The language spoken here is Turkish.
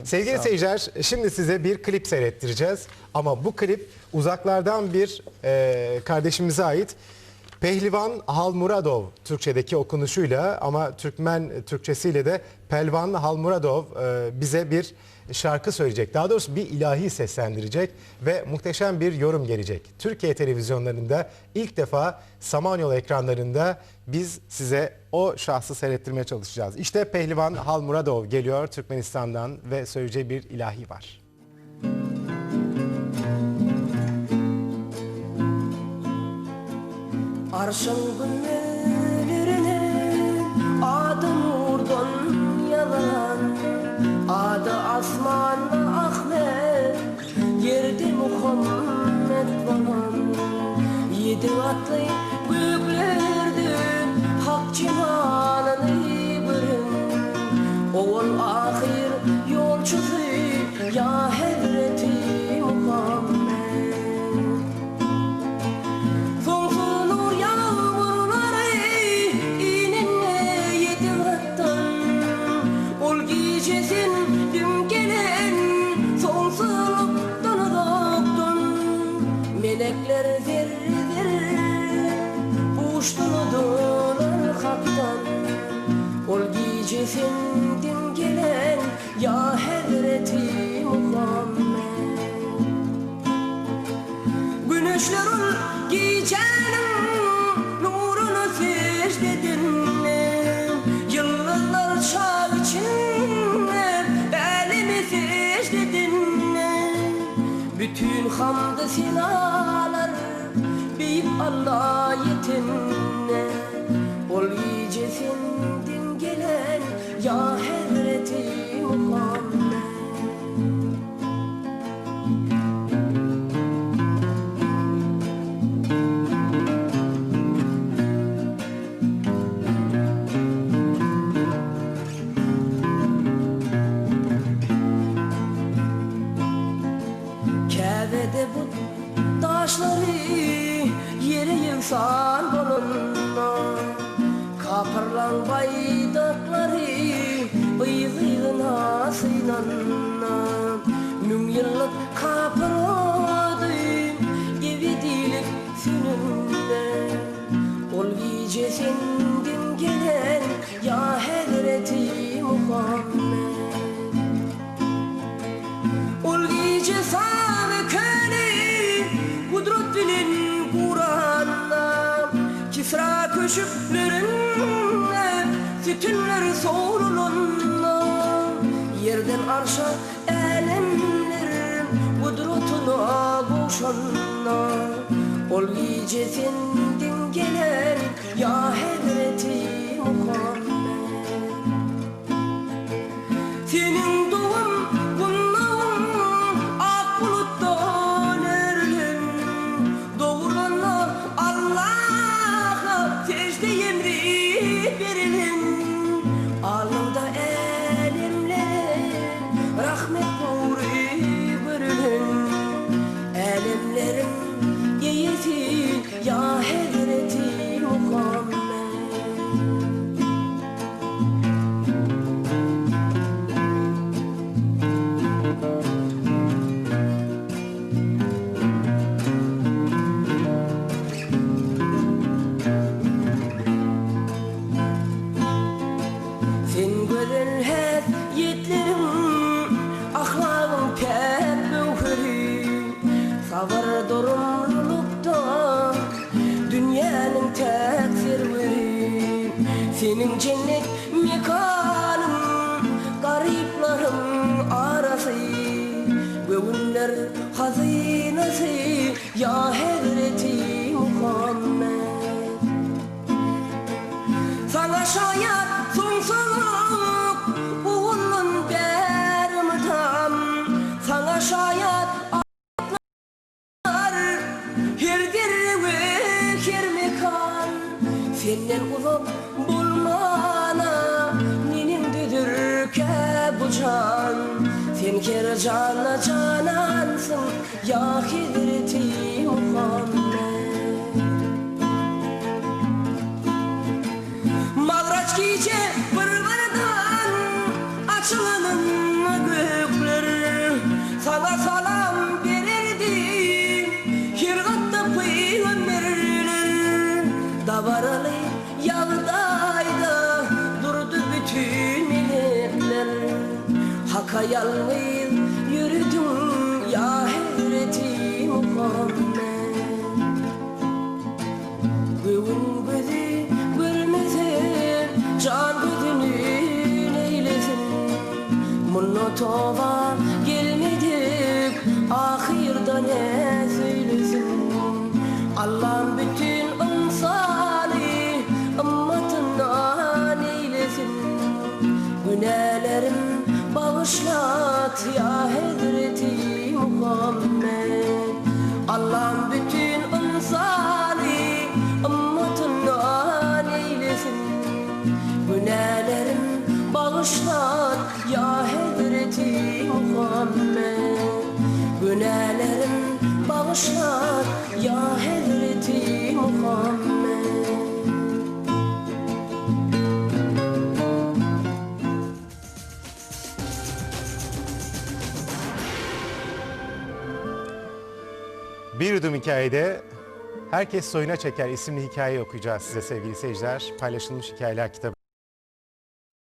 Sevgili seyirciler, şimdi size bir klip seyrettireceğiz. Ama bu klip uzaklardan bir kardeşimize ait. Pehlivan Halmuradov Türkçedeki okunuşuyla ama Türkmen Türkçesiyle de Pelvan Halmuradov bize bir şarkı söyleyecek. Daha doğrusu bir ilahi seslendirecek ve muhteşem bir yorum gelecek. Türkiye televizyonlarında ilk defa Samanyolu ekranlarında biz size o şahsı seyrettirmeye çalışacağız. İşte Pehlivan Halmuradov geliyor Türkmenistan'dan ve söyleyeceği bir ilahi var. Arşın günlerine adı nurdan yalan, adı asmanlı Ahmet, yerde Muhammed falan. Yedi atlı büyüklerdi hak cihanını birin, oğul ahir yolcusu ya Hazreti Muhammed. Melekler zerre uçtular haktan, ol gecesindim gelen ya Hazreti Muhammed. Güneşlerin gecenin nurunu secdedin, yıldızlar çağ içinde elimi secdedin. Bütün hamd-ı senalar büyük Allah yetinne, ol gecesindim gelen ya Hazreti Muhammed. Kabe'de bu taşları yere yığsan bolunna, kapırlan baydakları bıyığına sığınanna. Mün yıllık kapıradı evidilik sününde, ol gecesindim gelen ya Hazreti Muhammed. Ol gece kudret bilin Kur'an'da, Kisra köşüklerinde sütünler soğurulunla, yerden arşa elemlerin kudretuna boşanla. Ol gecesindim gelen ya Hazreti Muhammed. Senin doğum alnında elimlerin rahmet nuru bürülün, elimlerin yeyesin ya Hazreti Muhammed. Sabır durumlulukta dünyanın tek serveri, senin cennet mekanın gariplerin arası, göğünler hazinesi ya Hazreti Muhammed. Sana şayet sonsuzluk buğunun derimi tam, sana şayet senden uzak bulmana ninimdedir ki bu can. Sen kere canla canansın ya Hazreti Muhammed. Madraç gece bir açılının gök Hakka yalnız yürüdüm ya Hazreti Muhammed. Göğün gözü görmesin, can gözünü neylesin. Munno tova gelmedik, ahirda ne söylesin. Allah'ın bütün ımsali ımmatından eylesin. Günahlarım bağışlat ya Hazreti Muhammed. Allah'ın bütün ımsali ımmatından eylesin. Günahlarım bağışlat ya Hazreti Muhammed. Günahlarım bağışlat ya Hazreti Muhammed. Bir Yudum Hikaye'de Herkes Soyuna Çeker isimli hikayeyi okuyacağız size sevgili seyirciler. Paylaşılmış hikayeler kitabı.